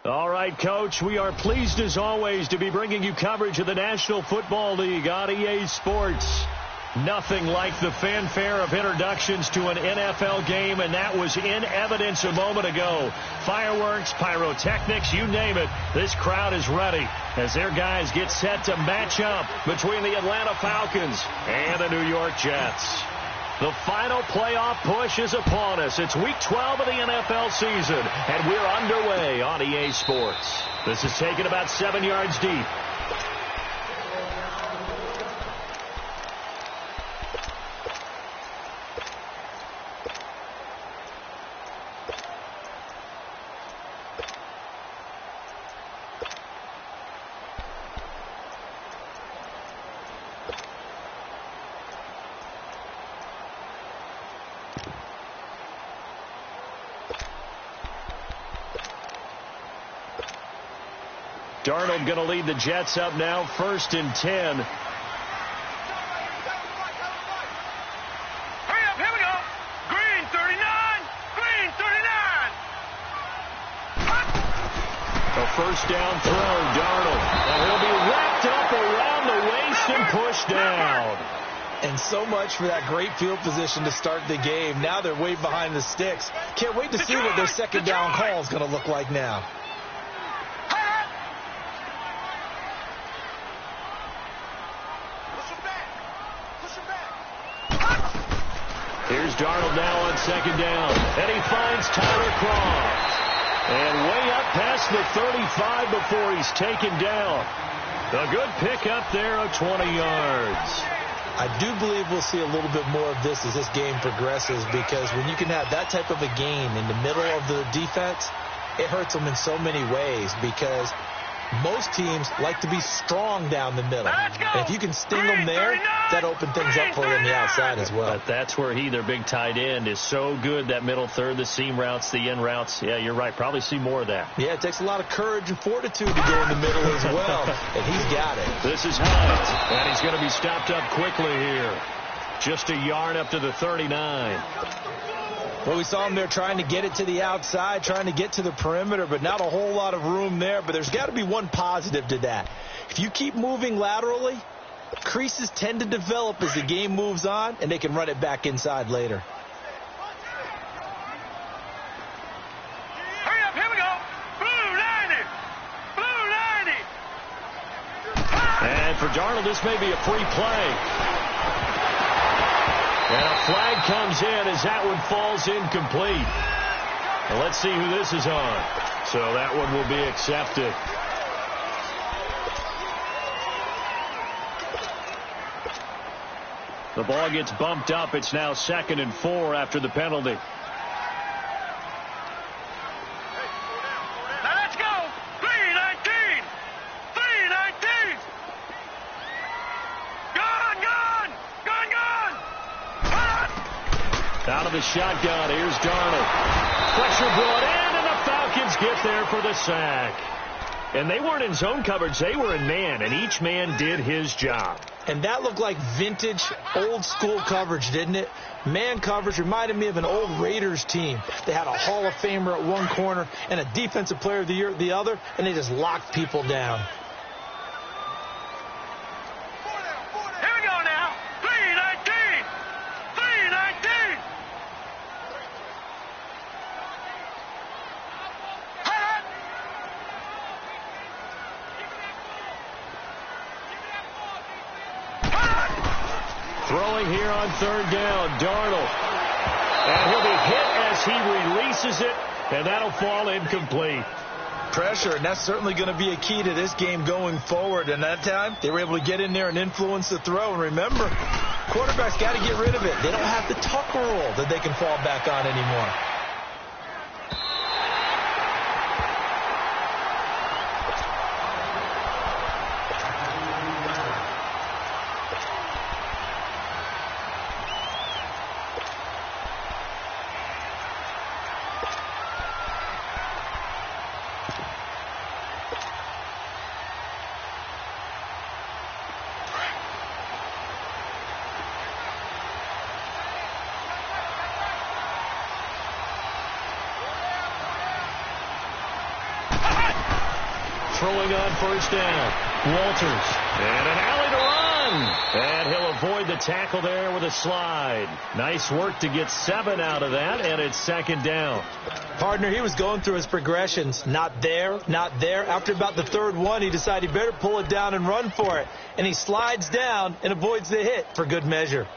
All right, Coach, we are pleased as always to be bringing you coverage of the National Football League on EA Sports. Nothing like the fanfare of introductions to an NFL game, and that was in evidence a moment ago. Fireworks, pyrotechnics, you name it. This crowd is ready as their guys get set to match up between the Atlanta Falcons and the New York Jets. The final playoff push is upon us. It's Week 12 of the NFL season, and we're underway on EA Sports. This is taken about 7 yards deep. Darnold going to lead the Jets up now, 1st and 10. Hurry up, here we go. Green 39, green 39. A first down throw, Darnold. And he'll be wrapped up around the waist and pushed down. And so much for that great field position to start the game. Now they're way behind the sticks. Can't wait to see what their second down call is going to look like now. Here's Darnold now on second down. And he finds Tyler Croft. And way up past the 35 before he's taken down. A good pickup there of 20 yards. I do believe we'll see a little bit more of this as this game progresses, because when you can have that type of a game in the middle of the defense, it hurts them in so many ways, because most teams like to be strong down the middle. And if you can sting them there, that opens things up for you on the outside as well. But that's where their big tight end, is so good, that middle third, the seam routes, the in routes. Yeah, you're right. Probably see more of that. Yeah, it takes a lot of courage and fortitude to go in the middle as well. And he's got it. This is Hunt, and he's going to be stopped up quickly here. Just a yard up to the 39. Well, we saw him there trying to get it to the outside, trying to get to the perimeter, but not a whole lot of room there. But there's got to be one positive to that. If you keep moving laterally, creases tend to develop as the game moves on, and they can run it back inside later. Hurry up, here we go. Blue 90, blue 90. And for Darnold, this may be a free play. And a flag comes in as that one falls incomplete. Well, let's see who this is on. So that one will be accepted. The ball gets bumped up. It's now 2nd and 4 after the penalty. Now let's go. 319, 319. Gone, gone, gone, gone. Out of the shotgun, here's Darnold. Pressure brought in, and the Falcons get there for the sack. And they weren't in zone coverage, they were in man, and each man did his job. And that looked like vintage, old-school coverage, didn't it? Man coverage reminded me of an old Raiders team. They had a Hall of Famer at one corner and a Defensive Player of the Year at the other, and they just locked people down. Here we go now. 319, 319. Throwing here on 3rd down, Darnold. And he'll be hit as he releases it, and that'll fall incomplete. Pressure, and that's certainly going to be a key to this game going forward. And that time, they were able to get in there and influence the throw. And remember, quarterbacks got to get rid of it. They don't have the tuck rule that they can fall back on anymore. throwing on first down. Walters. And an alley to run. And he'll avoid the tackle there with a slide. Nice work to get 7 out of that, and it's second down. Partner, he was going through his progressions. Not there, not there. After about the third one, he decided he better pull it down and run for it. And he slides down and avoids the hit for good measure.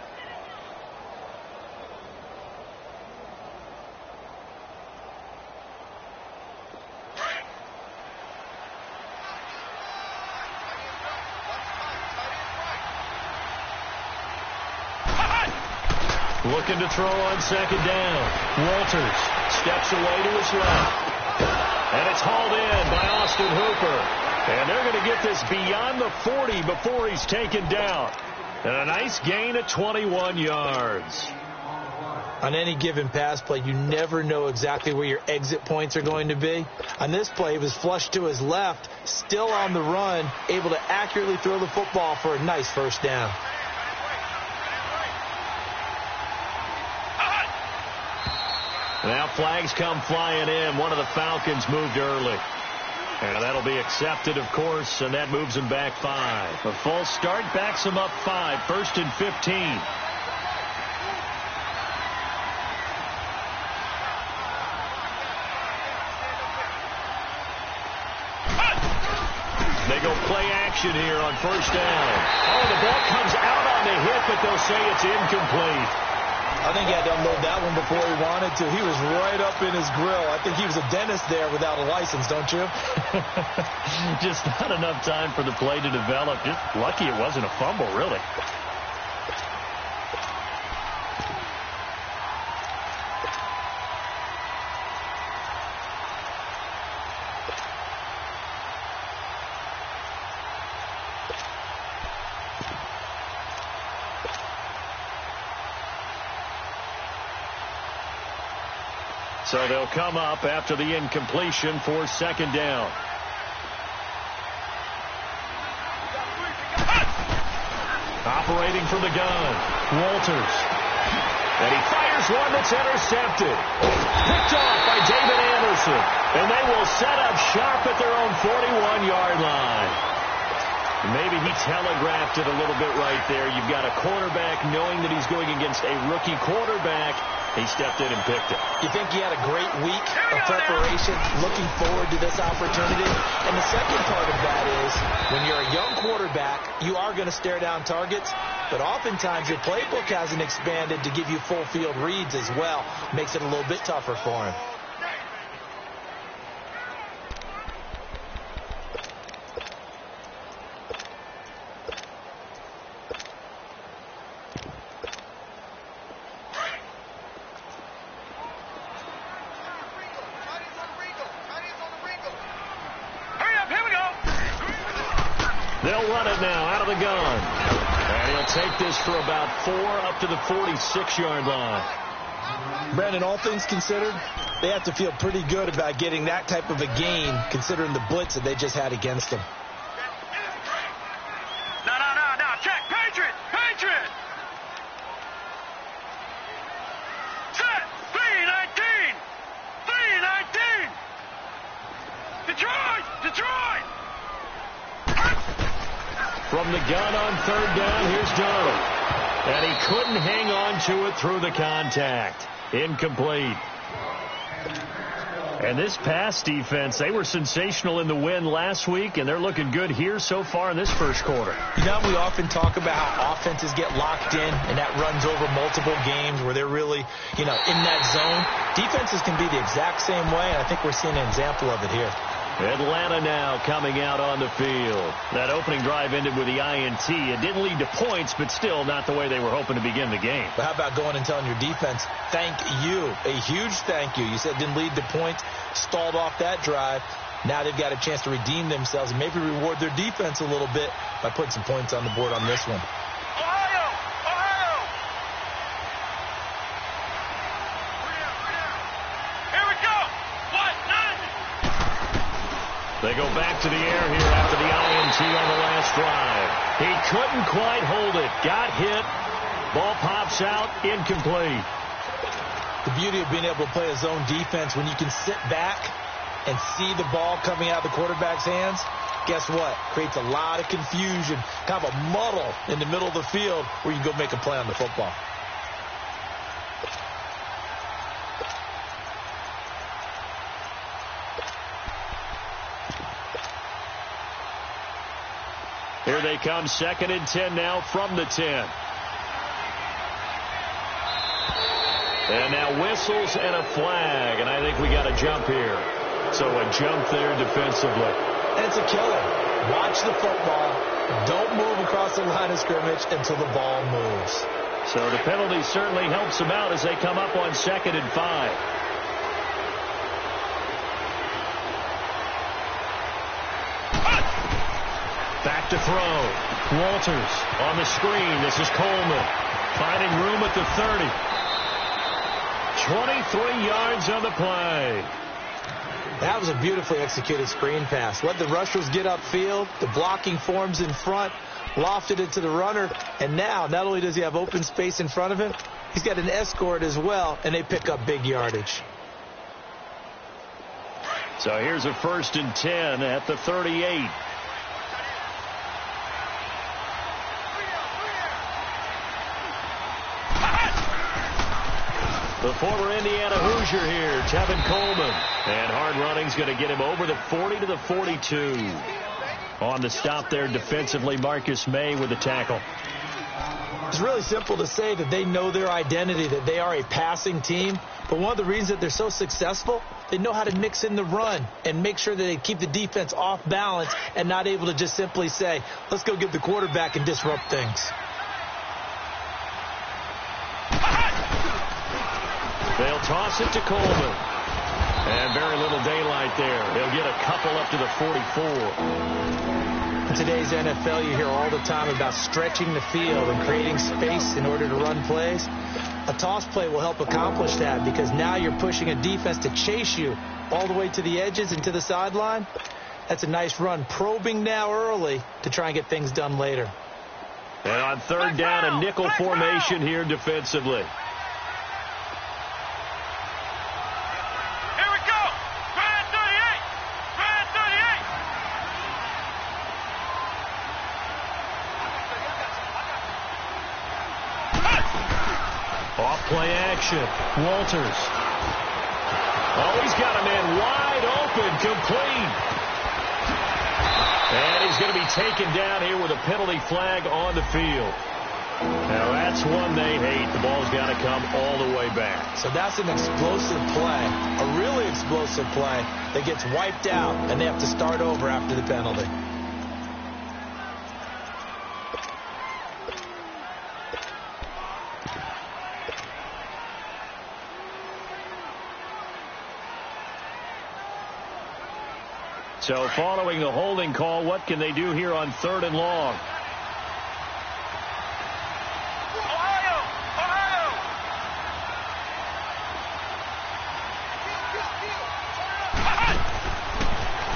Looking to throw on second down. Walters steps away to his left. And it's hauled in by Austin Hooper. And they're going to get this beyond the 40 before he's taken down. And a nice gain of 21 yards. On any given pass play, you never know exactly where your exit points are going to be. On this play, he was flushed to his left, still on the run, able to accurately throw the football for a nice first down. Now flags come flying in. One of the Falcons moved early. And that'll be accepted, of course, and that moves him back 5. A false start backs him up 5. First and 15. They go play action here on first down. Oh, the ball comes out on the hit, but they'll say it's incomplete. I think he had to unload that one before he wanted to. He was right up in his grill. I think he was a dentist there without a license, don't you? Just not enough time for the play to develop. Just lucky it wasn't a fumble, really. So they'll come up after the incompletion for second down. Operating from the gun, Walters. And he fires one that's intercepted. Picked off by David Anderson. And they will set up shop at their own 41-yard line. Maybe he telegraphed it a little bit right there. You've got a quarterback knowing that he's going against a rookie quarterback. He stepped in and picked it. You think he had a great week of preparation, looking forward to this opportunity? And the second part of that is, when you're a young quarterback, you are going to stare down targets, but oftentimes your playbook hasn't expanded to give you full field reads as well. Makes it a little bit tougher for him. They'll run it now out of the gun. And he'll take this for about 4 up to the 46-yard line. Brandon, all things considered, they have to feel pretty good about getting that type of a gain considering the blitz that they just had against them. No. Check. Patriot. Set. 3-19. Detroit. From the gun on third down, here's Donald. And he couldn't hang on to it through the contact. Incomplete. And this pass defense, they were sensational in the win last week, and they're looking good here so far in this first quarter. You know, we often talk about how offenses get locked in, and that runs over multiple games where they're really, in that zone. Defenses can be the exact same way, and I think we're seeing an example of it here. Atlanta now coming out on the field. That opening drive ended with the INT. It didn't lead to points, but still not the way they were hoping to begin the game. But how about going and telling your defense, thank you, a huge thank you. You said it didn't lead to points, stalled off that drive. Now they've got a chance to redeem themselves and maybe reward their defense a little bit by putting some points on the board on this one. They go back to the air here after the INT on the last drive. He couldn't quite hold it. Got hit. Ball pops out. Incomplete. The beauty of being able to play a zone defense when you can sit back and see the ball coming out of the quarterback's hands, guess what? Creates a lot of confusion, kind of a muddle in the middle of the field where you can go make a play on the football. Here they come, 2nd and 10 now from the 10. And now whistles and a flag, and I think we got a jump here. So a jump there defensively. And it's a killer. Watch the football. Don't move across the line of scrimmage until the ball moves. So the penalty certainly helps them out as they come up on 2nd and 5. Back to throw. Walters on the screen. This is Coleman. Finding room at the 30. 23 yards on the play. That was a beautifully executed screen pass. Let the rushers get upfield. The blocking forms in front. Lofted it to the runner. And now, not only does he have open space in front of him, he's got an escort as well, and they pick up big yardage. So here's a 1st and 10 at the 38. The former Indiana Hoosier here, Tevin Coleman. And hard running's going to get him over the 40 to the 42. On the stop there defensively, Marcus May with the tackle. It's really simple to say that they know their identity, that they are a passing team. But one of the reasons that they're so successful, they know how to mix in the run and make sure that they keep the defense off balance and not able to just simply say, let's go get the quarterback and disrupt things. They'll toss it to Coleman. And very little daylight there. They'll get a couple up to the 44. In today's NFL, you hear all the time about stretching the field and creating space in order to run plays. A toss play will help accomplish that because now you're pushing a defense to chase you all the way to the edges and to the sideline. That's a nice run. Probing now early to try and get things done later. And on 3rd down, a nickel formation here defensively. Play action. Walters. Oh, he's got a man wide open, complete. And he's going to be taken down here with a penalty flag on the field. Now, that's one they hate. The ball's got to come all the way back. So that's an explosive play, a really explosive play that gets wiped out, and they have to start over after the penalty. So following the holding call, what can they do here on 3rd and long?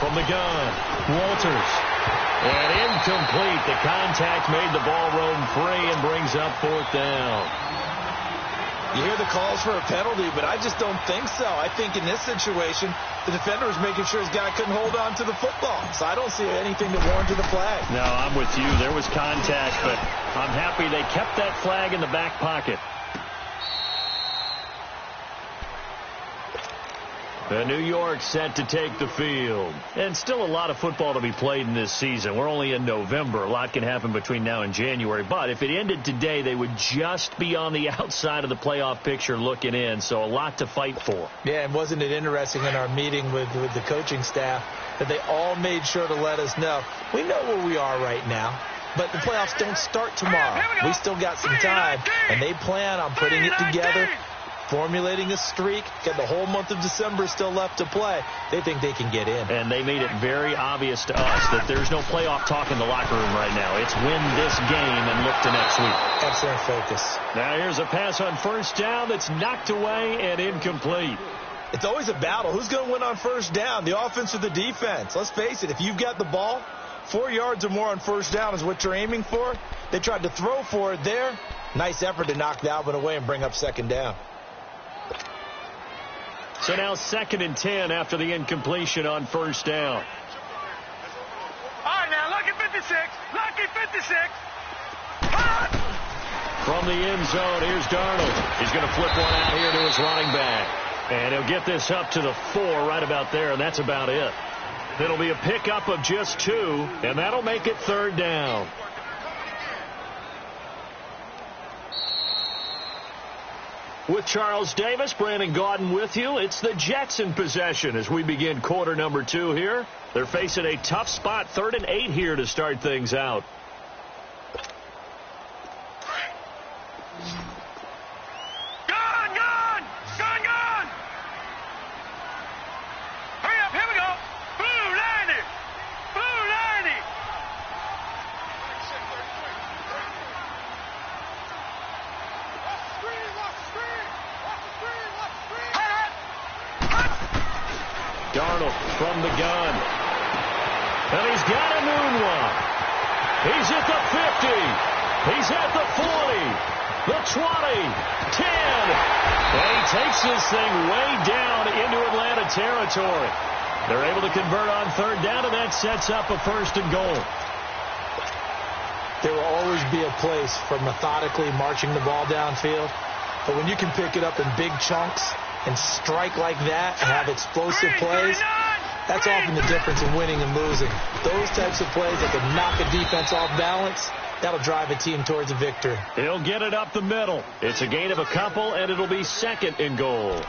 From the gun, Walters. And incomplete. The contact made the ball roam free and brings up 4th down. You hear the calls for a penalty, but I just don't think so. I think in this situation, the defender was making sure his guy couldn't hold on to the football. So I don't see anything to warrant to the flag. No, I'm with you. There was contact, but I'm happy they kept that flag in the back pocket. The New York set to take the field. And still a lot of football to be played in this season. We're only in November. A lot can happen between now and January. But if it ended today, they would just be on the outside of the playoff picture looking in. So a lot to fight for. Yeah, and wasn't it interesting in our meeting with the coaching staff that they all made sure to let us know, we know where we are right now. But the playoffs don't start tomorrow. We still got some time. And they plan on putting it together, formulating a streak, got the whole month of December still left to play. They think they can get in. And they made it very obvious to us that there's no playoff talk in the locker room right now. It's win this game and look to next week. Excellent focus. Now here's a pass on 1st down that's knocked away and incomplete. It's always a battle. Who's going to win on 1st down, the offense or the defense? Let's face it, if you've got the ball, 4 yards or more on 1st down is what you're aiming for. They tried to throw for it there. Nice effort to knock that one away and bring up 2nd down. So now 2nd and 10 after the incompletion on first down. All right, now, lucky 56. Lucky 56. From the end zone, here's Darnold. He's going to flip one out here to his running back. And he'll get this up to the 4 right about there, and that's about it. It'll be a pickup of just 2, and that'll make it 3rd down. With Charles Davis, Brandon Gaudin with you. It's the Jets in possession as we begin quarter number 2 here. They're facing a tough spot, 3rd and 8 here to start things out. Darnold from the gun. And he's got a moonwalk. He's at the 50. He's at the 40. The 20. 10. And he takes this thing way down into Atlanta territory. They're able to convert on 3rd down, and that sets up a 1st and goal. There will always be a place for methodically marching the ball downfield. But when you can pick it up in big chunks and strike like that and have explosive plays, that's often the difference in winning and losing. Those types of plays that can knock a defense off balance, that'll drive a team towards a victory. He'll get it up the middle. It's a gain of a couple, and it'll be 2nd and goal.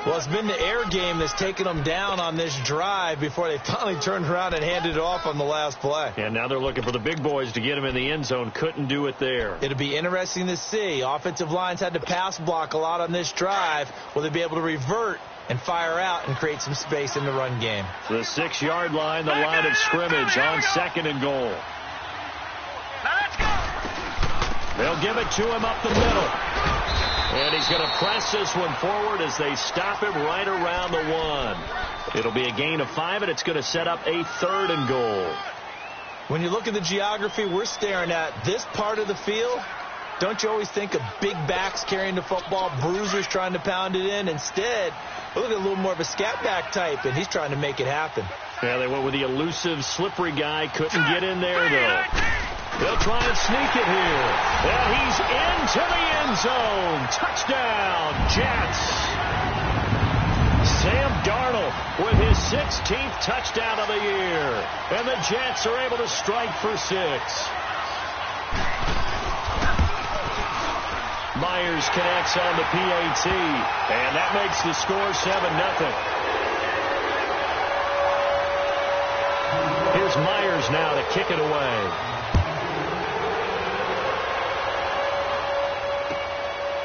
Well, it's been the air game that's taken them down on this drive before they finally turned around and handed it off on the last play. And now they're looking for the big boys to get him in the end zone. Couldn't do it there. It'll be interesting to see. Offensive lines had to pass block a lot on this drive. Will they be able to revert and fire out and create some space in the run game? The 6-yard line, the line of scrimmage on 2nd and goal. They'll give it to him up the middle. And he's going to press this one forward as they stop him right around the 1. It'll be a gain of 5, and it's going to set up a 3rd and goal. When you look at the geography we're staring at, this part of the field, don't you always think of big backs carrying the football, bruisers trying to pound it in? Instead, look at a little more of a scat back type, and he's trying to make it happen. Yeah, they went with the elusive, slippery guy. Couldn't get in there, though. They'll try and sneak it here. And he's into the end zone. Touchdown, Jets. Sam Darnold with his 16th touchdown of the year. And the Jets are able to strike for 6. Myers connects on the PAT. And that makes the score 7-0. Here's Myers now to kick it away.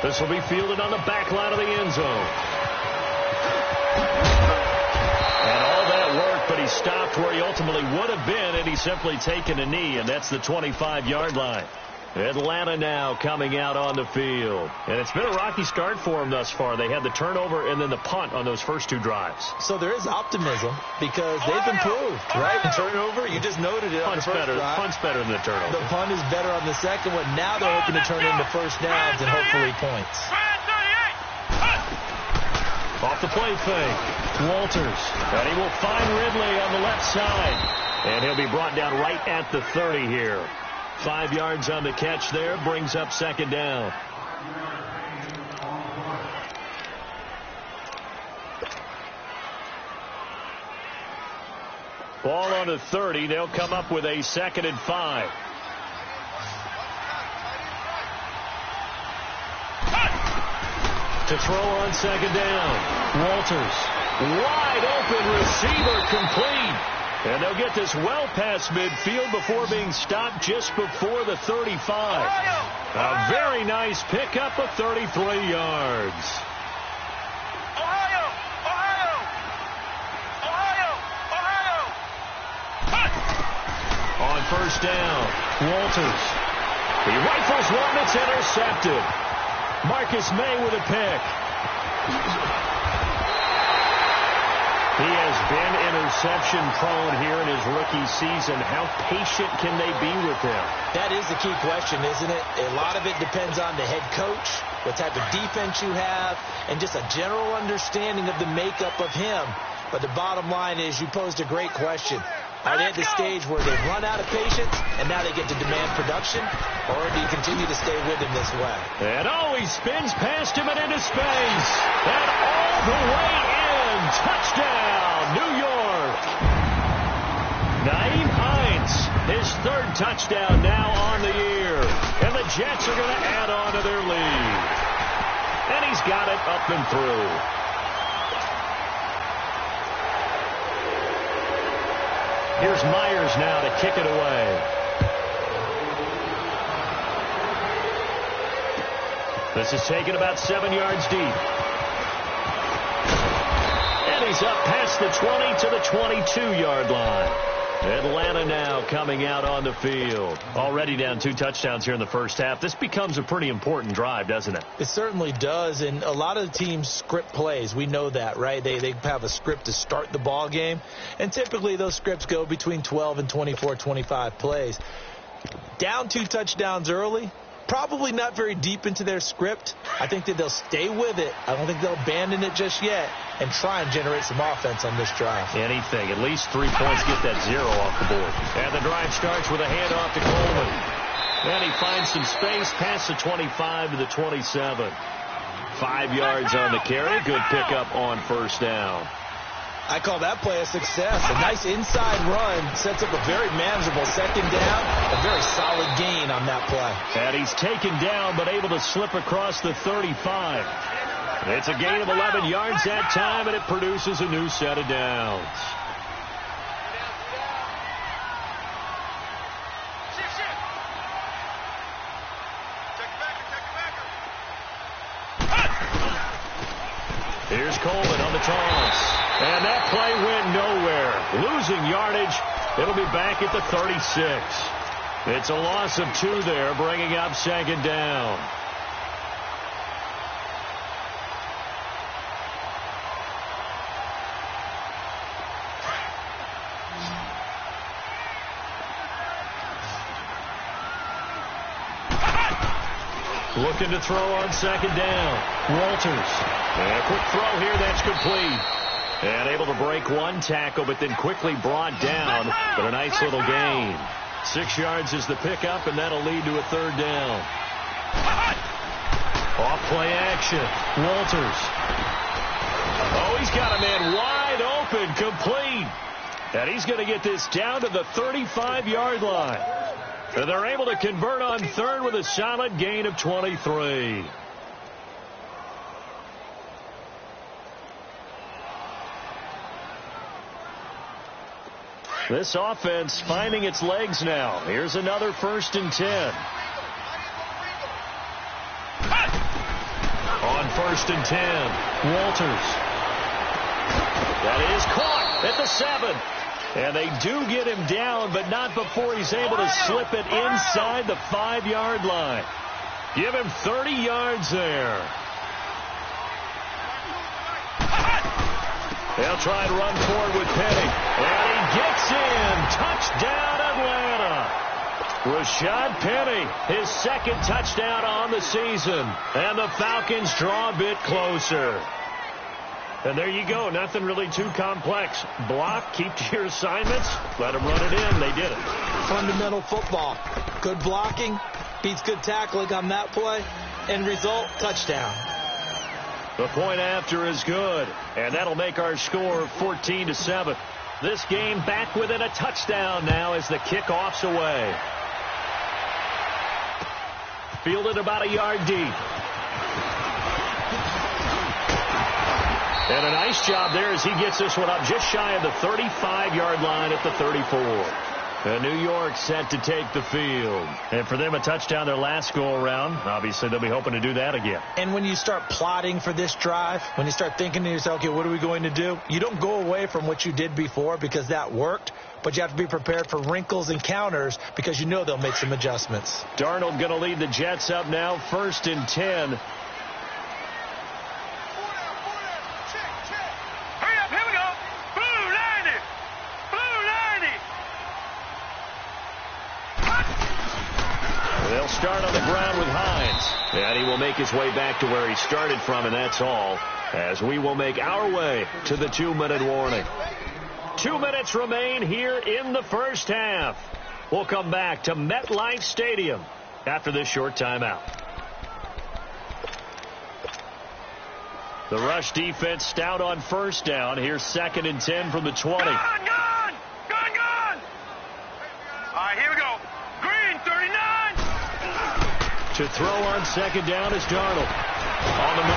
This will be fielded on the back line of the end zone. And all that work, but he stopped where he ultimately would have been, and he's simply taken a knee, and that's the 25-yard line. Atlanta now coming out on the field. And it's been a rocky start for them thus far. They had the turnover and then the punt on those first 2 drives. So there is optimism because they've improved, right? The turnover, you just noted it on the first drive. Punt's better than the turnover. The punt is better on the second one. Now they're hoping to turn into first downs and hopefully points. Off the play fake. Walters. And he will find Ridley on the left side. And he'll be brought down right at the 30 here. 5 yards on the catch there, brings up 2nd down. Ball on the 30. They'll come up with a 2nd and 5. To throw on 2nd down. Walters. Wide open receiver complete. And they'll get this well past midfield before being stopped just before the 35. A very nice pickup of 33 yards. On first down, Walters. He rifles one that's intercepted. Marcus May with a pick. He has been interception prone here in his rookie season. How patient can they be with him? That is the key question, isn't it? A lot of it depends on the head coach what type of defense you have, and just a general understanding of the makeup of him. But the bottom line is you posed a great question. Are they at the stage where they've run out of patience and now they get to demand production, or do you continue to stay with him this way? And he spins past him and into space. And all the way in. Touchdown, New York. Nyheim Hines, his third touchdown now on the year. And the Jets are going to add on to their lead. And he's got it up and through. Here's Myers now to kick it away. This is taken about 7 yards deep. And he's up past the 20 to the 22-yard line. Atlanta now coming out on the field. Already down 2 touchdowns here in the first half. This becomes a pretty important drive, doesn't it? It certainly does, and a lot of the teams script plays. We know that, right? They have a script to start the ball game, and typically those scripts go between 12 and 24, 25 plays. Down 2 touchdowns early, probably not very deep into their script. I think that they'll stay with it. I don't think they'll abandon it just yet and try and generate some offense on this drive. Anything. At least 3 points, get that 0 off the board. And the drive starts with a handoff to Coleman. And he finds some space past the 25 to the 27. 5 yards on the carry. Good pickup on first down. I call that play a success. A nice inside run sets up a very manageable second down. A very solid gain on that play. And he's taken down but able to slip across the 35. It's a gain of 11 yards that time, and it produces a new set of downs. Here's Coleman on the toss. And that play went nowhere. Losing yardage. It'll be back at the 36. It's a loss of 2 there, bringing up second down. Looking to throw on second down. Walters. And a quick throw here. That's complete. And able to break 1 tackle, but then quickly brought down. But a nice little gain. 6 yards is the pickup, and that'll lead to a third down. Off play action. Walters. Oh, he's got a man wide open, complete. And he's going to get this down to the 35-yard line. And they're able to convert on third with a solid gain of 23. This offense finding its legs now. Here's another 1st and 10. On 1st and 10, Walters. That is caught at the 7. And they do get him down, but not before he's able to slip it inside the 5-yard line. Give him 30 yards there. They'll try and run forward with Penny. And he gets in. Touchdown, Atlanta. Rashad Penny, his 2nd touchdown on the season. And the Falcons draw a bit closer. And there you go. Nothing really too complex. Block, keep to your assignments, let them run it in. They did it. Fundamental football. Good blocking beats good tackling on that play. End result, touchdown. The point after is good, and that'll make our score 14-7. This game back within a touchdown now as the kickoff's away. Fielded about a yard deep. And a nice job there as he gets this one up just shy of the 35-yard line at the 34. And New York set to take the field. And for them, a touchdown their last go-around. Obviously, they'll be hoping to do that again. And when you start plotting for this drive, when you start thinking to yourself, okay, what are we going to do? You don't go away from what you did before because that worked, but you have to be prepared for wrinkles and counters because you know they'll make some adjustments. Darnold going to lead the Jets up now, 1st and 10. Start on the ground with Hines. And he will make his way back to where he started from, and that's all, as we will make our way to the 2-minute warning. 2 minutes remain here in the first half. We'll come back to MetLife Stadium after this short timeout. The rush defense stout on first down. Here's 2nd and 10 from the 20. Gone! All right, here we go. Green, 39. To throw on 2nd down is Darnold. And he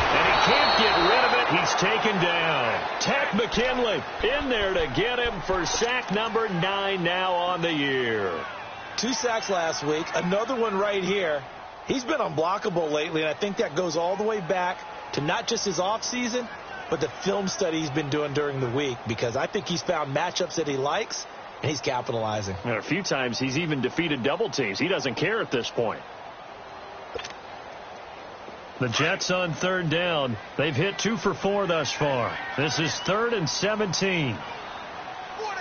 can't get rid of it. He's taken down. Takk McKinley in there to get him for sack number 9 now on the year. 2 sacks last week. Another one right here. He's been unblockable lately, and I think that goes all the way back to not just his offseason, but the film study he's been doing during the week, because I think he's found matchups that he likes, and he's capitalizing. And a few times he's even defeated double teams. He doesn't care at this point. The Jets on 3rd down. They've hit 2 for 4 thus far. This is 3rd and 17. Now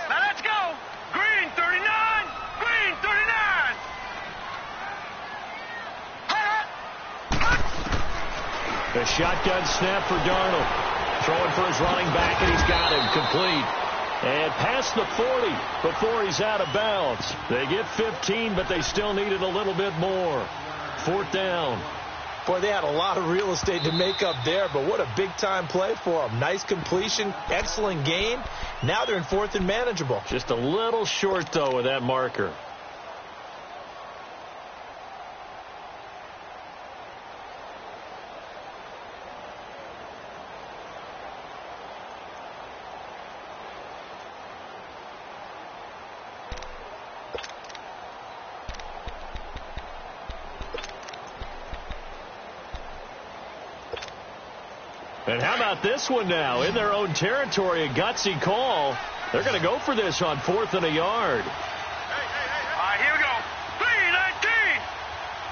let's go. Green, 39. Green, 39. The shotgun snap for Darnold. Throwing for his running back, and he's got him complete. And past the 40 before he's out of bounds. They get 15, but they still needed a little bit more. 4th down. Boy, they had a lot of real estate to make up there, but what a big-time play for them. Nice completion, excellent game. Now they're in 4th and manageable. Just a little short, though, with that marker. And how about this one now? In their own territory, a gutsy call. They're going to go for this on 4th and a yard. All right, here we go. 319.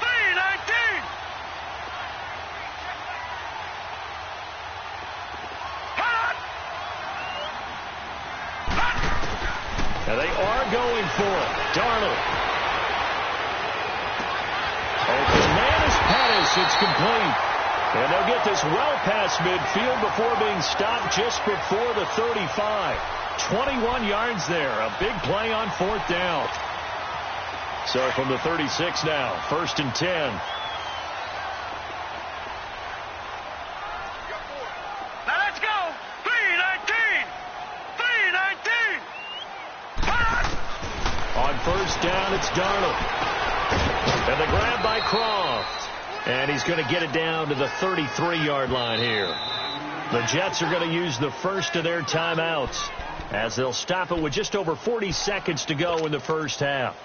319. And they are going for it. Darnold. Open man is Pettis. It's complete. And they'll get this well past midfield before being stopped just before the 35. 21 yards there. A big play on 4th down. So from the 36 now, 1st and 10. Now let's go. 319. 319. On 1st down, it's Darnold. And the grab by Croft. And he's going to get it down to the 33-yard line here. The Jets are going to use the first of their timeouts as they'll stop it with just over 40 seconds to go in the first half.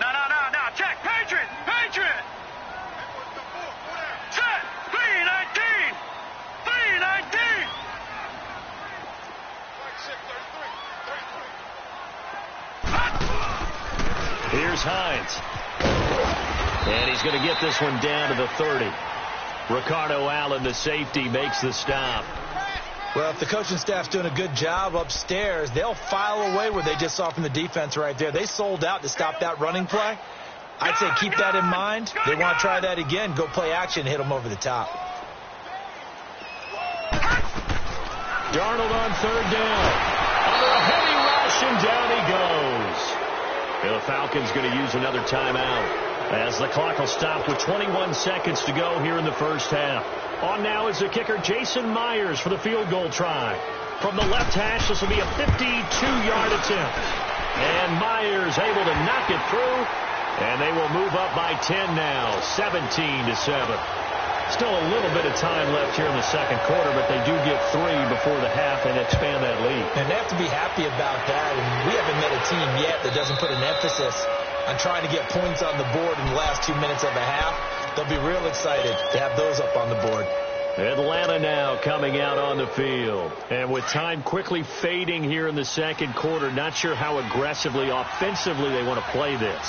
Now, check. Patriot. Set. 319. 319. Here's Hines. And he's going to get this one down to the 30. Ricardo Allen, the safety, makes the stop. Well, if the coaching staff's doing a good job upstairs, they'll file away what they just saw from the defense right there. They sold out to stop that running play. I'd say keep that in mind. They want to try that again. Go play action and hit them over the top. Darnold on 3rd down. Under a heavy rush, and down he goes. And the Falcons going to use another timeout as the clock will stop with 21 seconds to go here in the first half. On now is the kicker, Jason Myers, for the field goal try. From the left hash, this will be a 52-yard attempt. And Myers able to knock it through. And they will move up by 10 now, 17-7. Still a little bit of time left here in the second quarter, but they do get 3 before the half and expand that lead. And they have to be happy about that. And we haven't met a team yet that doesn't put an emphasis on trying to get points on the board in the last 2 minutes of a half. They'll be real excited to have those up on the board. Atlanta now coming out on the field. And with time quickly fading here in the second quarter, not sure how aggressively, offensively they want to play this.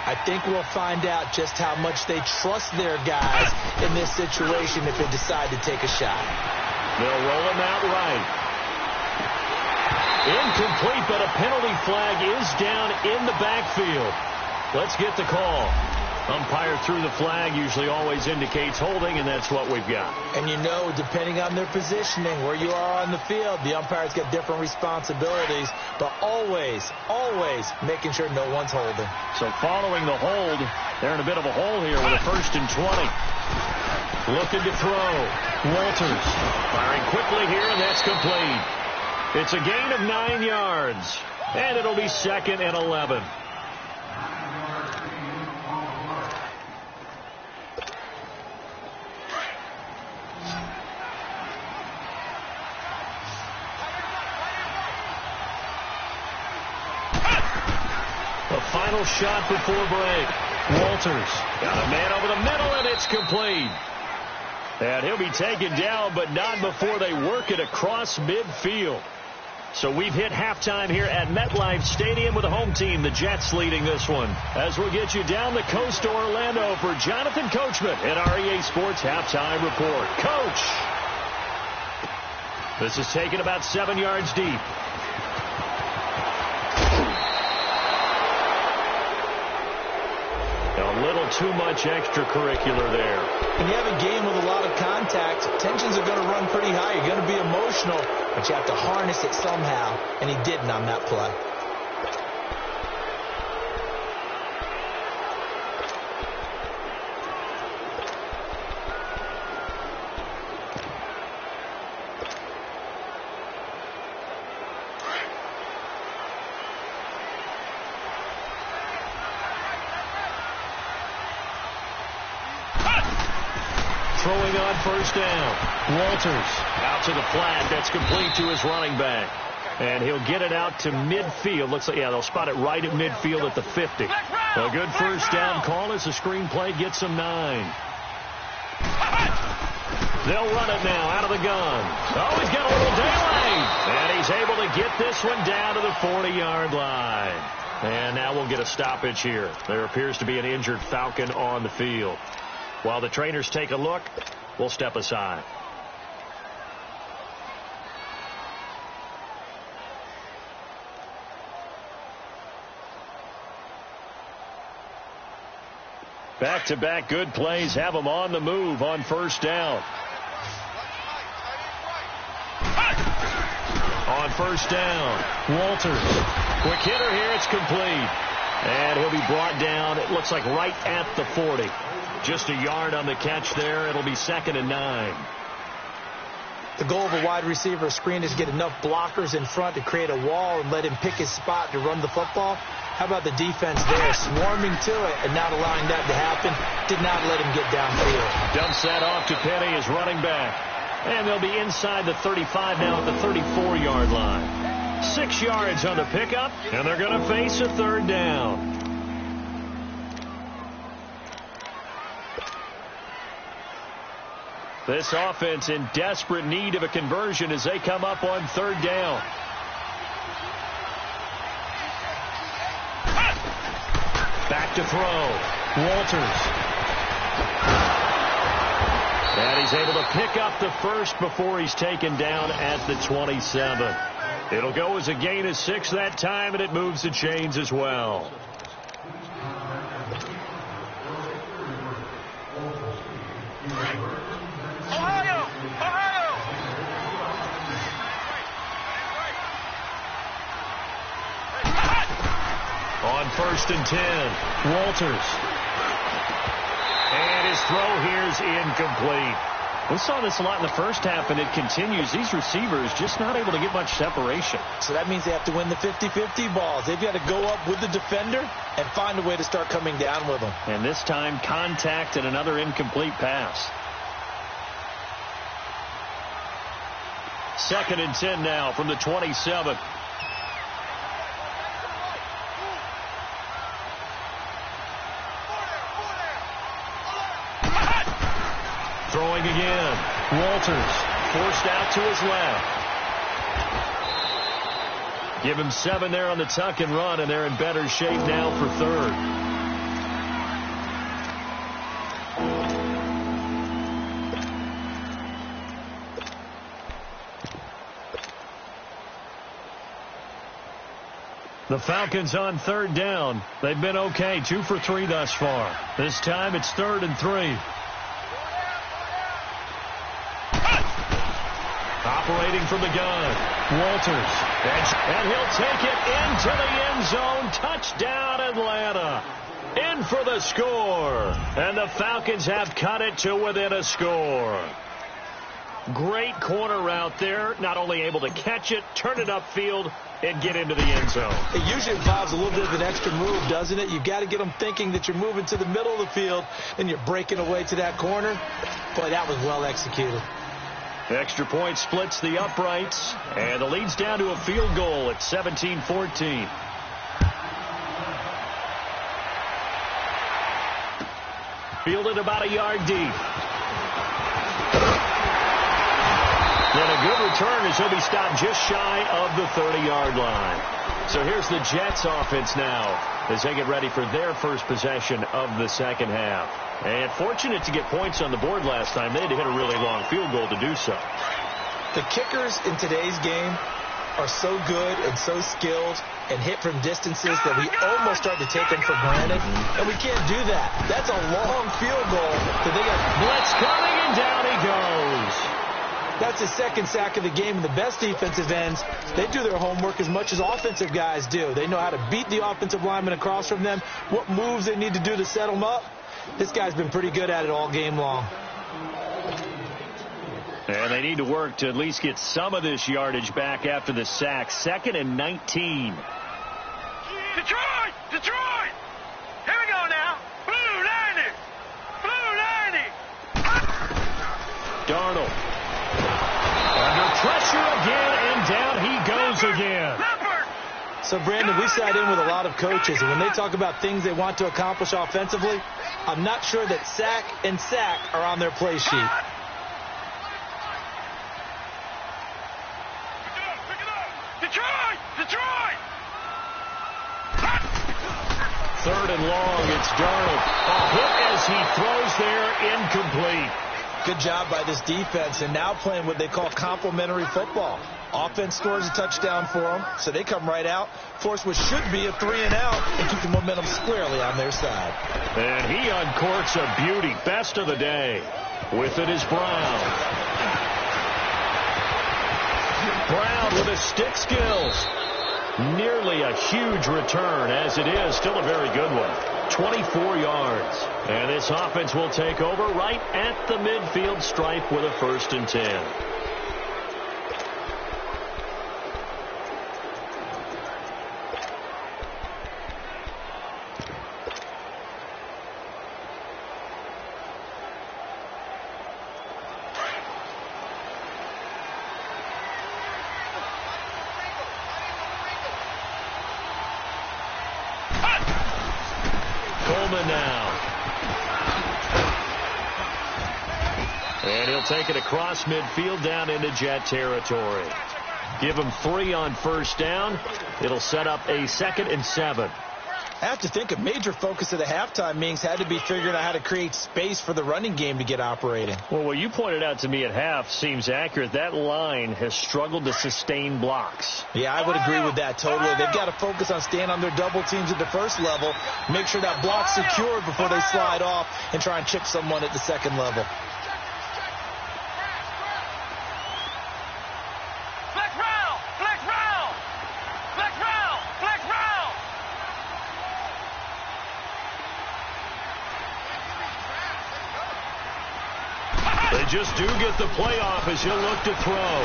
I think we'll find out just how much they trust their guys in this situation if they decide to take a shot. They'll roll him out right. Incomplete, but a penalty flag is down in the backfield. Let's get the call. Umpire threw the flag, usually always indicates holding, and that's what we've got. And you know, depending on their positioning, where you are on the field, the umpire's got different responsibilities, but always making sure no one's holding. So following the hold, they're in a bit of a hole here with a 1st and 20. Looking to throw. Walters firing quickly here, and that's complete. It's a gain of 9 yards, and it'll be 2nd and 11. The final shot before break. Walters got a man over the middle, and it's complete. And he'll be taken down, but not before they work it across midfield. So we've hit halftime here at MetLife Stadium with the home team, the Jets, leading this one. As we'll get you down the coast to Orlando for Jonathan Coachman at our EA Sports Halftime Report. Coach! This is taken about 7 yards deep. A little too much extracurricular there. When you have a game with a lot of contact, tensions are going to run pretty high. You're going to be emotional, but you have to harness it somehow, and he didn't on that play. Throwing on 1st down. Walters out to the flat. That's complete to his running back. And he'll get it out to midfield. Looks like, yeah, they'll spot it right at midfield at the 50. A good 1st down call as the screenplay gets him 9. They'll run it now out of the gun. Oh, he's got a little daylight. And he's able to get this one down to the 40-yard line. And now we'll get a stoppage here. There appears to be an injured Falcon on the field. While the trainers take a look, we'll step aside. Back-to-back good plays have them on the move on 1st down. On 1st down, Walters. Quick hitter here, it's complete. And he'll be brought down, it looks like right at the 40. Just a yard on the catch there. It'll be 2nd and 9. The goal of a wide receiver screen is get enough blockers in front to create a wall and let him pick his spot to run the football. How about the defense there, swarming to it and not allowing that to happen? Did not let him get downfield. Dumps that off to Penny, his running back. And they'll be inside the 35 now at the 34-yard line. 6 yards on the pickup, and they're going to face a 3rd down. This offense in desperate need of a conversion as they come up on 3rd down. Back to throw. Walters. And he's able to pick up the 1st before he's taken down at the 27. It'll go as a gain of 6 that time, and it moves the chains as well. On 1st and 10, Walters. And his throw here is incomplete. We saw this a lot in the first half, and it continues. These receivers just not able to get much separation. So that means they have to win the 50-50 balls. They've got to go up with the defender and find a way to start coming down with them. And this time, contact and another incomplete pass. 2nd and 10 now from the 27. Throwing again. Walters forced out to his left. Give him 7 there on the tuck and run, and they're in better shape now for 3rd. The Falcons on third down. They've been okay, 2 for 3 thus far. This time it's 3rd and 3. Operating from the gun, Walters. And he'll take it into the end zone. Touchdown, Atlanta. In for the score. And the Falcons have cut it to within a score. Great corner route there. Not only able to catch it, turn it upfield, and get into the end zone. It usually involves a little bit of an extra move, doesn't it? You've got to get them thinking that you're moving to the middle of the field and you're breaking away to that corner. Boy, that was well executed. Extra point splits the uprights, and the lead's down to a field goal at 17-14. Fielded about a yard deep. And a good return as he'll be stopped just shy of the 30-yard line. So here's the Jets offense now as they get ready for their first possession of the second half. And fortunate to get points on the board last time. They had to hit a really long field goal to do so. The kickers in today's game are so good and so skilled and hit from distances that we almost start to take them for granted. And we can't do that. That's a long field goal that they got. Blitz coming, and down he goes. That's his second sack of the game. And the best defensive ends, they do their homework as much as offensive guys do. They know how to beat the offensive lineman across from them, what moves they need to do to set them up. This guy's been pretty good at it all game long. And they need to work to at least get some of this yardage back after the sack. 2nd and 19. Detroit! Detroit! Here we go now. Blue 90! Blue 90! Darnold. Under pressure again, and down he goes again. So, Brandon, we sat in with a lot of coaches, and when they talk about things they want to accomplish offensively, I'm not sure that sack and sack are on their play sheet. Detroit! Detroit! 3rd and long, it's Darnold. A hit as he throws there, incomplete. Good job by this defense, and now playing what they call complementary football. Offense scores a touchdown for them, so they come right out, force what should be a 3-and-out, and keep the momentum squarely on their side. And he uncorks a beauty. Best of the day. With it is Brown. Brown with his stick skills. Nearly a huge return, as it is. Still a very good one. 24 yards. And this offense will take over right at the midfield stripe with a 1st and 10. Now. And he'll take it across midfield down into Jet territory. Give him 3 on 1st down. It'll set up a 2nd and 7. I have to think a major focus of the halftime meetings had to be figuring out how to create space for the running game to get operating. Well, what you pointed out to me at half seems accurate. That line has struggled to sustain blocks. Yeah, I would agree with that totally. They've got to focus on staying on their double teams at the first level, make sure that block's secured before they slide off and try and chip someone at the second level. They just do get the playoff as he'll look to throw.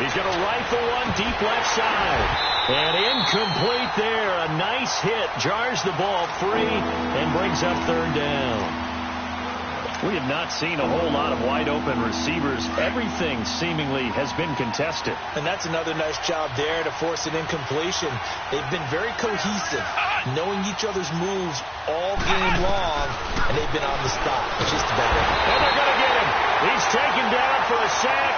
He's going to rifle one deep left side. And incomplete there. A nice hit. Jars the ball free and brings up 3rd down. We have not seen a whole lot of wide-open receivers. Everything seemingly has been contested. And that's another nice job there to force an incompletion. They've been very cohesive, knowing each other's moves all game long, and they've been on the spot, which is the better. And they're going to get him. He's taken down for a sack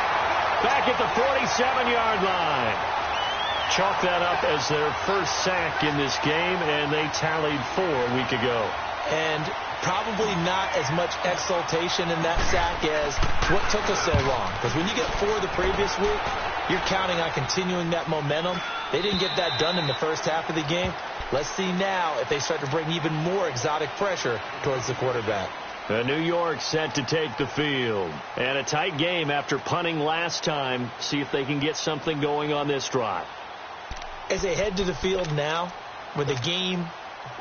back at the 47-yard line. Chalk that up as their first sack in this game, and they tallied 4 a week ago. And probably not as much exultation in that sack as what took us so long. Because when you get 4 the previous week, You're counting on continuing that momentum. They didn't get that done in the first half of the game. Let's see now if they start to bring even more exotic pressure towards the quarterback. New York set to take the field. And a tight game after punting last time. See if they can get something going on this drive. As they head to the field now, with the game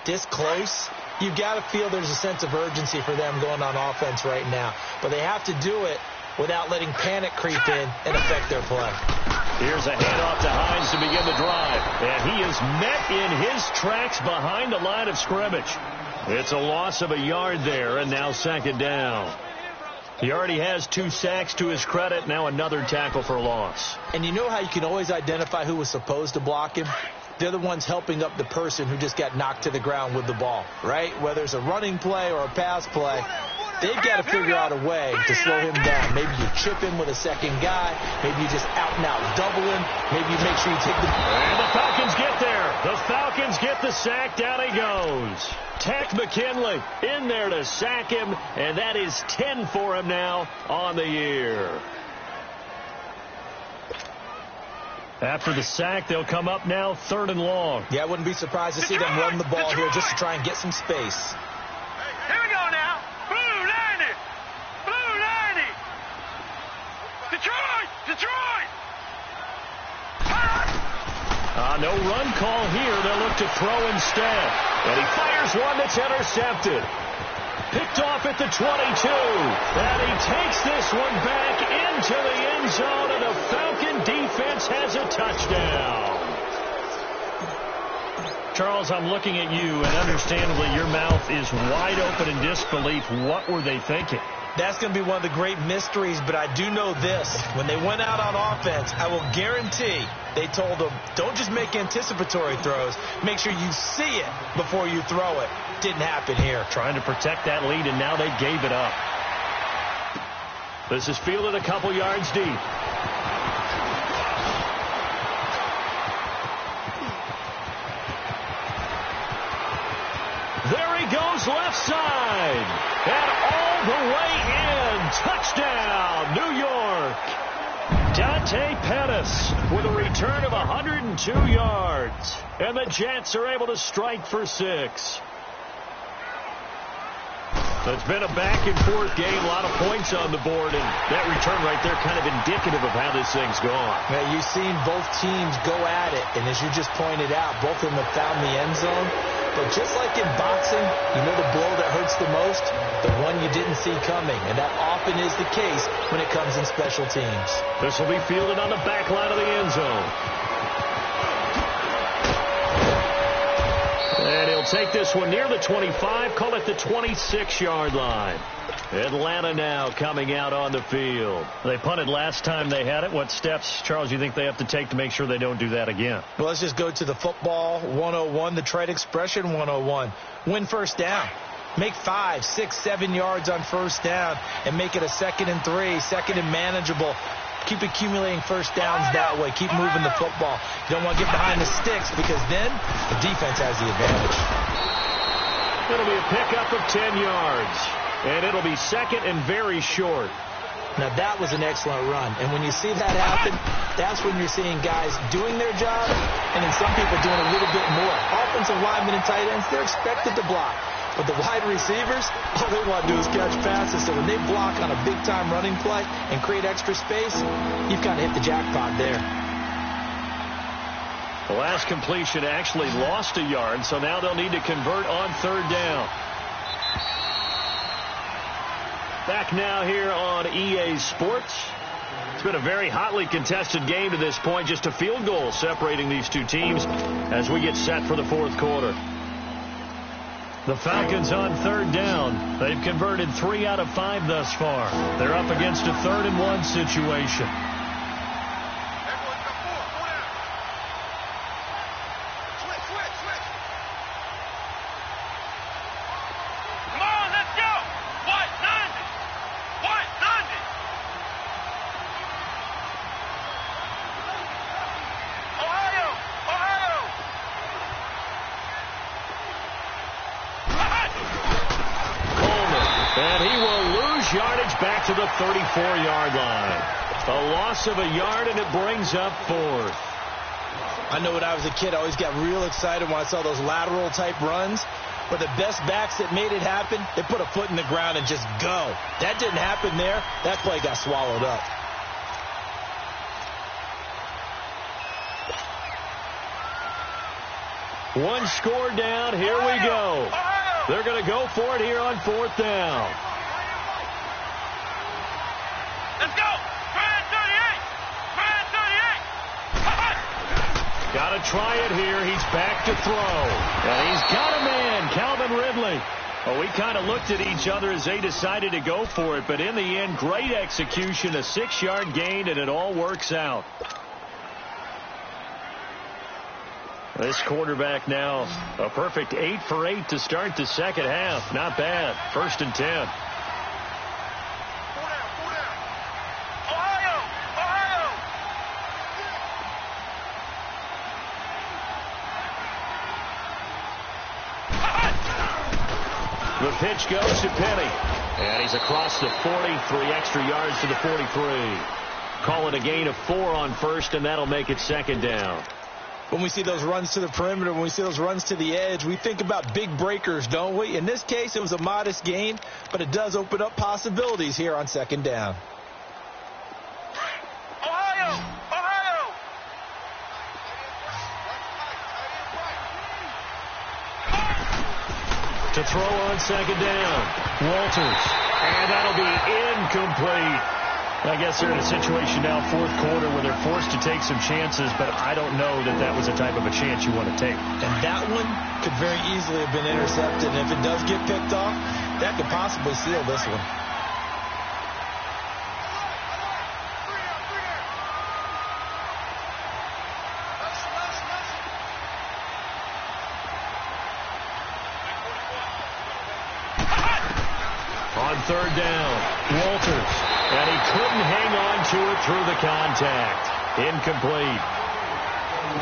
this close, you've got to feel there's a sense of urgency for them going on offense right now. But they have to do it without letting panic creep in and affect their play. Here's a handoff to Hines to begin the drive. And he is met in his tracks behind the line of scrimmage. It's a loss of a yard there, and now second down. He already has 2 sacks to his credit. Now another tackle for loss. And you know how you can always identify who was supposed to block him? They're the ones helping up the person who just got knocked to the ground with the ball, right? Whether it's a running play or a pass play, they've got to figure out a way to slow him down. Maybe you chip him with a second guy. Maybe you just out-and-out double him. Maybe you make sure you take the... And the Falcons get there. The Falcons get the sack. Down he goes. Tech McKinley in there to sack him, and that is 10 for him now on the year. After the sack, they'll come up now 3rd and long. Yeah, I wouldn't be surprised to see them run the ball here just to try and get some space. Here we go now. Blue 90. Blue 90. Detroit. Detroit. No run call here. They'll look to throw instead. And he fires one that's intercepted. Picked off at the 22. And he takes this one back into the end zone, and the Falcon defense has a touchdown. Charles, I'm looking at you, and understandably your mouth is wide open in disbelief. What were they thinking? That's going to be one of the great mysteries, but I do know this. When they went out on offense, I will guarantee they told them, don't just make anticipatory throws. Make sure you see it before you throw it. Didn't happen here. Trying to protect that lead, and now they gave it up. This is fielded a couple yards deep. There he goes left side. And all the way in. Touchdown, New York. Dante Pettis with a return of 102 yards. And the Jets are able to strike for 6. So it's been a back-and-forth game, a lot of points on the board, and that return right there kind of indicative of how this thing's gone. Yeah, you've seen both teams go at it, and as you just pointed out, both of them have found the end zone. But just like in boxing, you know the blow that hurts the most? The one you didn't see coming, and that often is the case when it comes in special teams. This will be fielded on the back line of the end zone. And he'll take this one near the 25, call it the 26-yard line. Atlanta now coming out on the field. They punted last time they had it. What steps, Charles, do you think they have to take to make sure they don't do that again? Well, let's just go to the football 101, the trade expression 101. Win first down. Make 5, 6, 7 yards on first down and make it a 2nd and 3, 2nd and manageable. Keep accumulating first downs that way. Keep moving the football. You don't want to get behind the sticks because then the defense has the advantage. It'll be a pickup of 10 yards. And it'll be 2nd and very short. Now, that was an excellent run. And when you see that happen, that's when you're seeing guys doing their job and then some people doing a little bit more. Offensive linemen and tight ends, they're expected to block. But the wide receivers, all they want to do is catch passes. So when they block on a big-time running play and create extra space, you've kind of hit the jackpot there. The last completion actually lost a yard, so now they'll need to convert on 3rd down. Back now here on EA Sports. It's been a very hotly contested game to this point. Just a field goal separating these two teams as we get set for the 4th quarter. The Falcons on 3rd down. They've converted 3 out of 5 thus far. They're up against a 3rd and 1 situation. Coleman, And he will lose yardage back to the 34-yard line. A loss of a yard, and it brings up 4th. I know when I was a kid, I always got real excited when I saw those lateral-type runs. But the best backs that made it happen, they put a foot in the ground and just go. That didn't happen there. That play got swallowed up. One score down. Here we go. They're going to go for it here on 4th down. Let's go. Brand 38. Brand 38. Got to try it here. He's back to throw. And he's got a man, Calvin Ridley. Well, we kind of looked at each other as they decided to go for it. But in the end, great execution, a 6-yard gain, and it all works out. This quarterback now, a perfect 8 for 8 to start the second half. Not bad. 1st and 10. Ohio. The pitch goes to Penny. And he's across the 40, 3 extra yards to the 43. Call it a gain of 4 on 1st, and that'll make it 2nd down. When we see those runs to the perimeter, when we see those runs to the edge, we think about big breakers, don't we? In this case, it was a modest gain, but it does open up possibilities here on 2nd down. Ohio. To throw on 2nd down. Walters. And that'll be incomplete. I guess they're in a situation now, 4th quarter, where they're forced to take some chances, but I don't know that that was the type of a chance you want to take. And that one could very easily have been intercepted, and if it does get picked off, that could possibly seal this one. On 3rd down, Walters. And he couldn't hang on to it through the contact. Incomplete.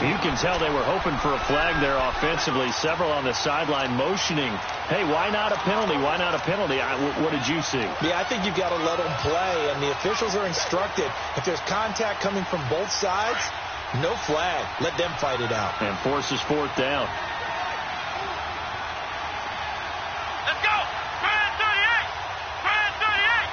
You can tell they were hoping for a flag there offensively. Several on the sideline motioning, hey, why not a penalty? Why not a penalty? What did you see? Yeah, I think you've got to let them play, and the officials are instructed. If there's contact coming from both sides, no flag. Let them fight it out. And forces 4th down. Let's go. Brand 38. Brand 38.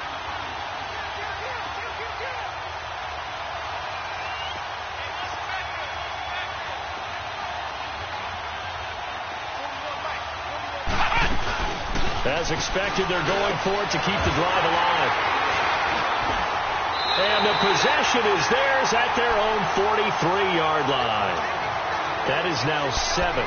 As expected, they're going for it to keep the drive alive. And the possession is theirs at their own 43-yard line. That is now 7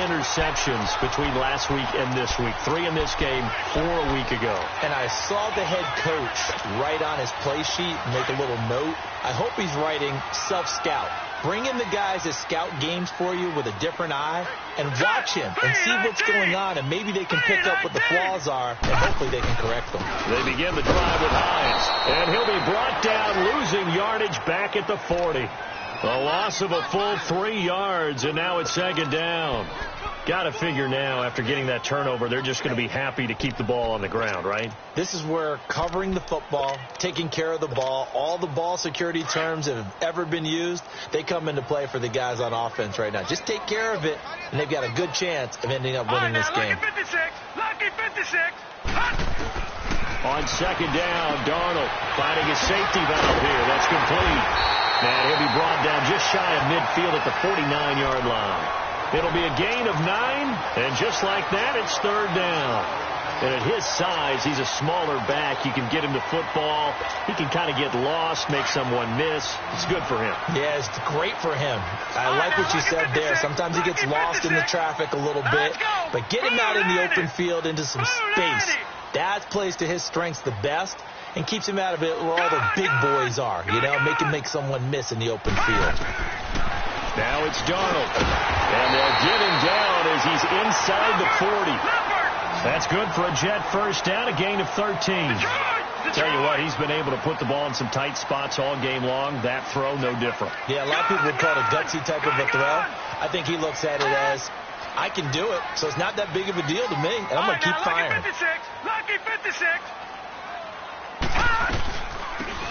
interceptions between last week and this week. 3 in this game, 4 a week ago. And I saw the head coach write on his play sheet, make a little note. I hope he's writing self-scout. Bring in the guys that scout games for you with a different eye and watch him and see what's going on, and maybe they can pick up what the flaws are, and hopefully they can correct them. They begin the drive with Hines, and he'll be brought down, losing yardage back at the 40. A loss of a full 3 yards, and now it's 2nd down. Got to figure now, after getting that turnover, they're just going to be happy to keep the ball on the ground, right? This is where covering the football, taking care of the ball, all the ball security terms that have ever been used, they come into play for the guys on offense right now. Just take care of it, and they've got a good chance of ending up winning this game. Lucky 56. Lucky 56. On 2nd down, Darnold finding a safety valve here. That's complete. And he'll be brought down just shy of midfield at the 49-yard line. It'll be a gain of 9, and just like that, it's 3rd down. And at his size, he's a smaller back. You can get him to football. He can kind of get lost, make someone miss. It's good for him. Yeah, it's great for him. I like what you said there. Sometimes he gets lost in the traffic a little bit, but get him out in the open field into some space. That plays to his strengths the best and keeps him out of it where all the big boys are, you know, make someone miss in the open field. Now it's Darnold, and they'll get him down as he's inside the 40. That's good for a Jet 1st down, a gain of 13. Tell you what, he's been able to put the ball in some tight spots all game long. That throw, no different. Yeah, a lot of people would call it a gutsy type of a throw. I think he looks at it as, I can do it, so it's not that big of a deal to me, and I'm going to keep firing. Lucky 56. Lucky 56.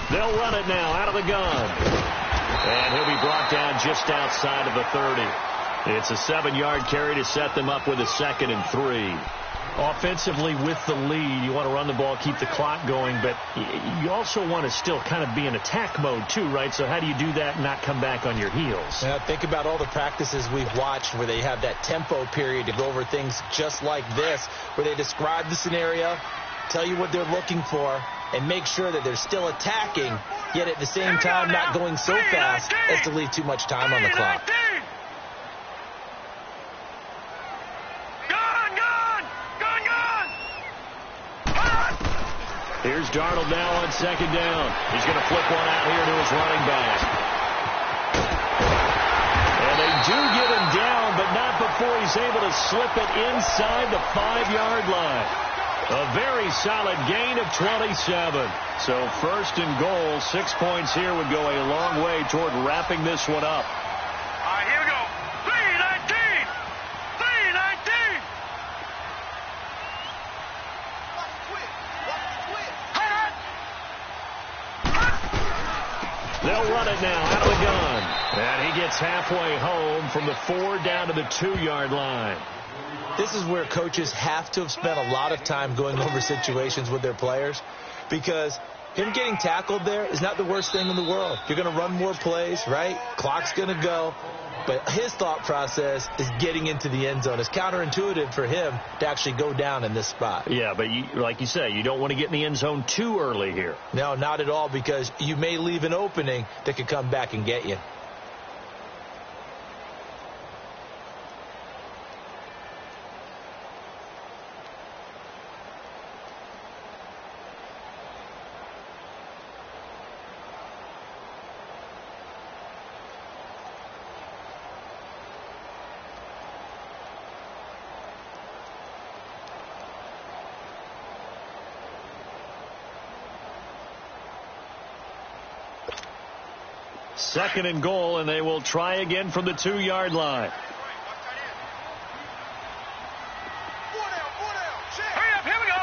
The They'll run it now out of the gun. And he'll be brought down just outside of the 30. It's a 7-yard carry to set them up with a 2nd and 3. Offensively, with the lead, you want to run the ball, keep the clock going, but you also want to still kind of be in attack mode too, right? So how do you do that and not come back on your heels? Yeah, think about all the practices we've watched where they have that tempo period to go over things just like this, where they describe the scenario, tell you what they're looking for, and make sure that they're still attacking, yet at the same time not going so fast as to leave too much time on the clock. Here's Darnold now on 2nd down. He's going to flip one out here to his running back. And they do get him down, but not before he's able to slip it inside the 5-yard line. A very solid gain of 27. So 1st and goal, 6 points here would go a long way toward wrapping this one up. All right, here we go. 3-19. 3-19. They'll run it now out of the gun. And he gets halfway home from the 4 down to the 2-yard line. This is where coaches have to have spent a lot of time going over situations with their players, because him getting tackled there is not the worst thing in the world. You're going to run more plays, right? Clock's going to go. But his thought process is getting into the end zone. It's counterintuitive for him to actually go down in this spot. Yeah, but like you say, you don't want to get in the end zone too early here. No, not at all, because you may leave an opening that could come back and get you. Second and goal, and they will try again from the 2-yard line. Hurry up, here we go.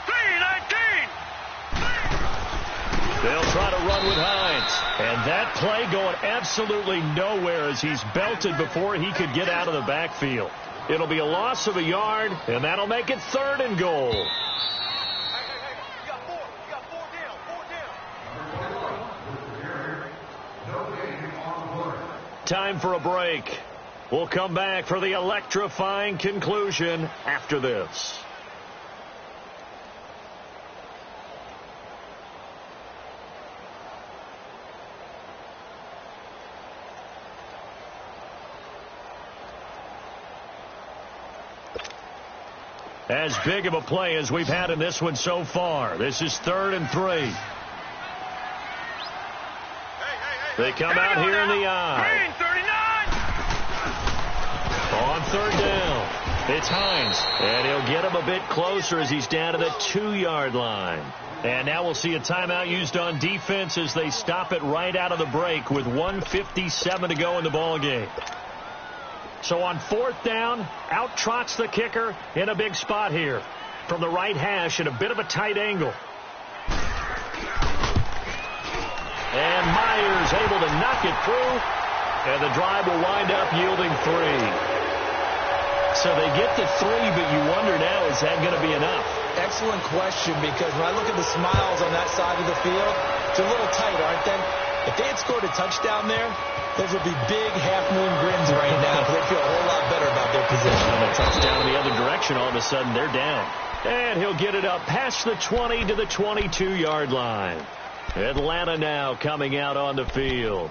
3-19. They'll try to run with Hines. And that play going absolutely nowhere as he's belted before he could get out of the backfield. It'll be a loss of a yard, and that'll make it 3rd and goal. Time for a break. We'll come back for the electrifying conclusion after this. As big of a play as we've had in this one so far. This is 3rd and 3. They come out here in the eye. 39. On 3rd down, it's Hines. And he'll get him a bit closer as he's down to the 2-yard line. And now we'll see a timeout used on defense as they stop it right out of the break with 1:57 to go in the ballgame. So on 4th down, out trots the kicker in a big spot here. From the right hash at a bit of a tight angle. And Myers able to knock it through. And the drive will wind up yielding 3. So they get to 3, but you wonder now, is that going to be enough? Excellent question, because when I look at the smiles on that side of the field, it's a little tight, aren't they? If they had scored a touchdown there, those would be big half-moon grins right now, because they feel a whole lot better about their position. And a touchdown in the other direction, all of a sudden they're down. And he'll get it up past the 20 to the 22-yard line. Atlanta now coming out on the field.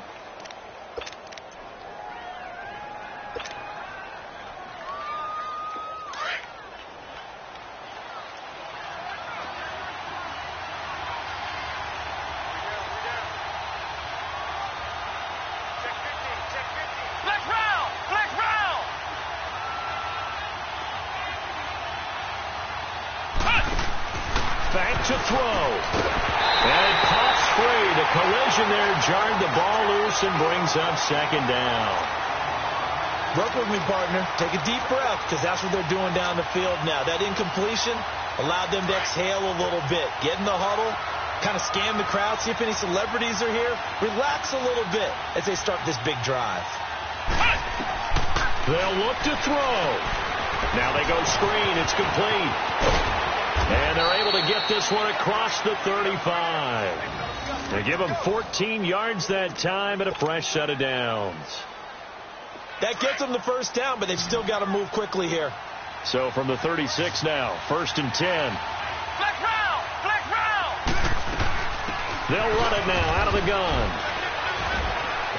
Back to throw. And it pops free. The collision there jarred the ball loose and brings up 2nd down. Work with me, partner. Take a deep breath, because that's what they're doing down the field now. That incompletion allowed them to exhale a little bit, get in the huddle, kind of scan the crowd, see if any celebrities are here. Relax a little bit as they start this big drive. They'll look to throw. Now they go screen. It's complete. And they're able to get this one across the 35. They give them 14 yards that time and a fresh set of downs. That gets them the first down, but they've still got to move quickly here. So from the 36 now, 1st and 10. Flex round! Flex round! They'll run it now out of the gun.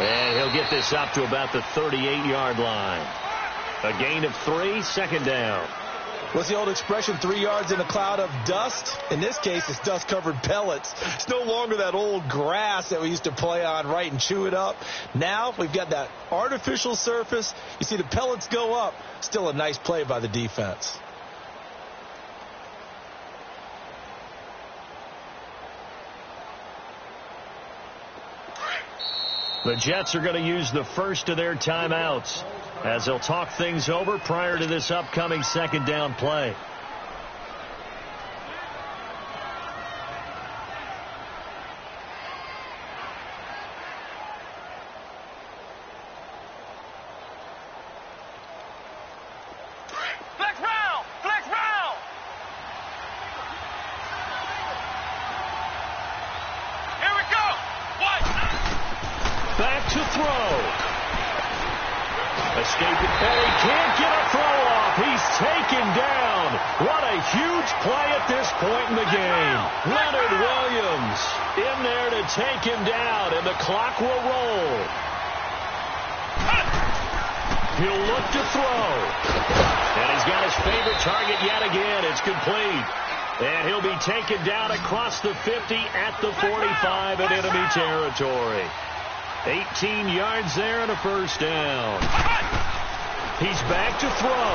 And he'll get this up to about the 38-yard line. A gain of 3, 2nd down. What's the old expression, 3 yards in a cloud of dust? In this case, it's dust-covered pellets. It's no longer that old grass that we used to play on, right, and chew it up. Now we've got that artificial surface. You see the pellets go up. Still a nice play by the defense. The Jets are going to use the first of their timeouts as they'll talk things over prior to this upcoming 2nd down play. Flex round! Flex round! Here we go! What? Back to throw. Escaping. And he can't get a throw off. He's taken down. What a huge play at this point in the game. Leonard Williams in there to take him down, and the clock will roll. He'll look to throw. And he's got his favorite target yet again. It's complete. And he'll be taken down across the 50 at the 45 in enemy territory. 18 yards there and a first down. He's back to throw.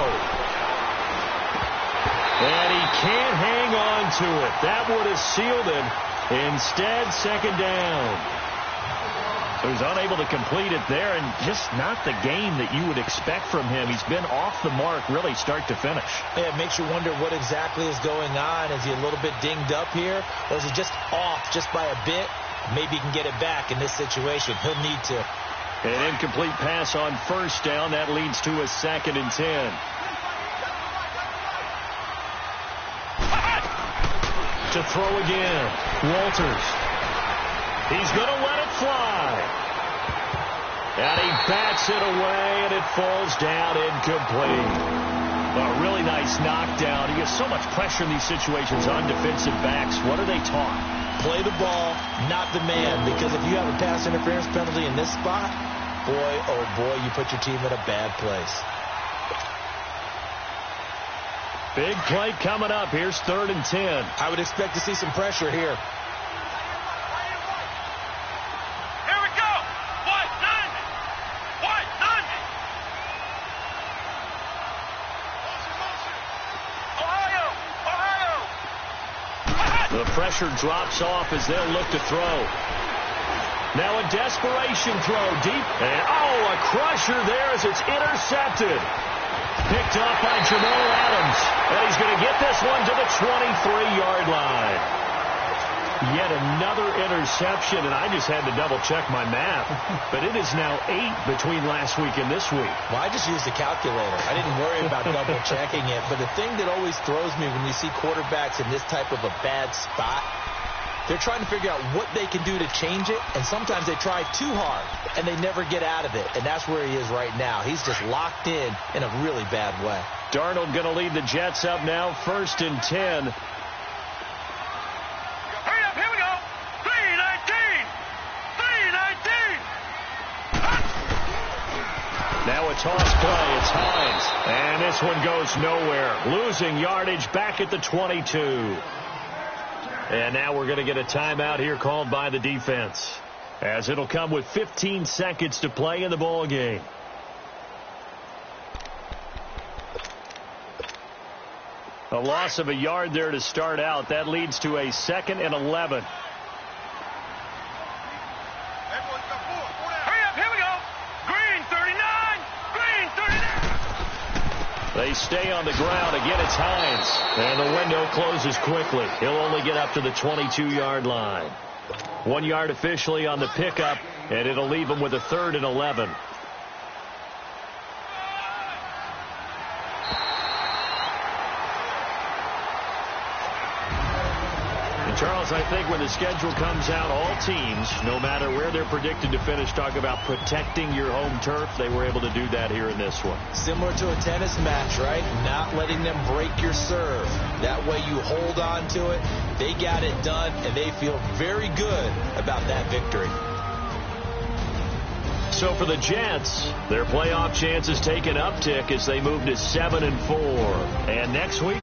And he can't hang on to it. That would have sealed him. Instead, 2nd down. So he's unable to complete it there, and just not the game that you would expect from him. He's been off the mark really start to finish. Yeah, it makes you wonder what exactly is going on. Is he a little bit dinged up here, or is he just off just by a bit? Maybe he can get it back in this situation. He'll need to. An incomplete pass on first down. That leads to a 2nd and 10. To throw again. Walters. He's going to let it fly. And he bats it away, and it falls down incomplete. A really nice knockdown. He gets so much pressure in these situations on defensive backs. What are they taught? Play the ball, not the man, because if you have a pass interference penalty in this spot, boy, oh boy, you put your team in a bad place. Big play coming up. Here's 3rd and 10. I would expect to see some pressure here. Here we go! What? None! What? None! Ohio! Ohio! The pressure drops off as they'll look to throw. Now a desperation throw deep. And, a crusher there as it's intercepted. Picked off by Jamal Adams. And he's going to get this one to the 23-yard line. Yet another interception, and I just had to double-check my math. But it is now 8 between last week and this week. Well, I just used a calculator. I didn't worry about double-checking it. But the thing that always throws me when you see quarterbacks in this type of a bad spot, they're trying to figure out what they can do to change it, and sometimes they try too hard, and they never get out of it. And that's where he is right now. He's just locked in a really bad way. Darnold going to lead the Jets up now, 1st and 10. Hurry up, here we go! 3-19! 3-19! Now a toss play. It's Hines. And this one goes nowhere. Losing yardage back at the 22. And now we're going to get a timeout here called by the defense, as it'll come with 15 seconds to play in the ball game. A loss of a yard there to start out. That leads to a 2nd and 11. Hurry up, here we go! Green 39! Green 39! They stay on the ground. Again, it's Hines. And the window closes quickly. He'll only get up to the 22-yard line. 1 yard officially on the pickup, and it'll leave him with a 3rd and 11. Charles, I think when the schedule comes out, all teams, no matter where they're predicted to finish, talk about protecting your home turf. They were able to do that here in this one. Similar to a tennis match, right? Not letting them break your serve. That way you hold on to it. They got it done, and they feel very good about that victory. So for the Jets, their playoff chances take an uptick as they move to 7-4. And next week,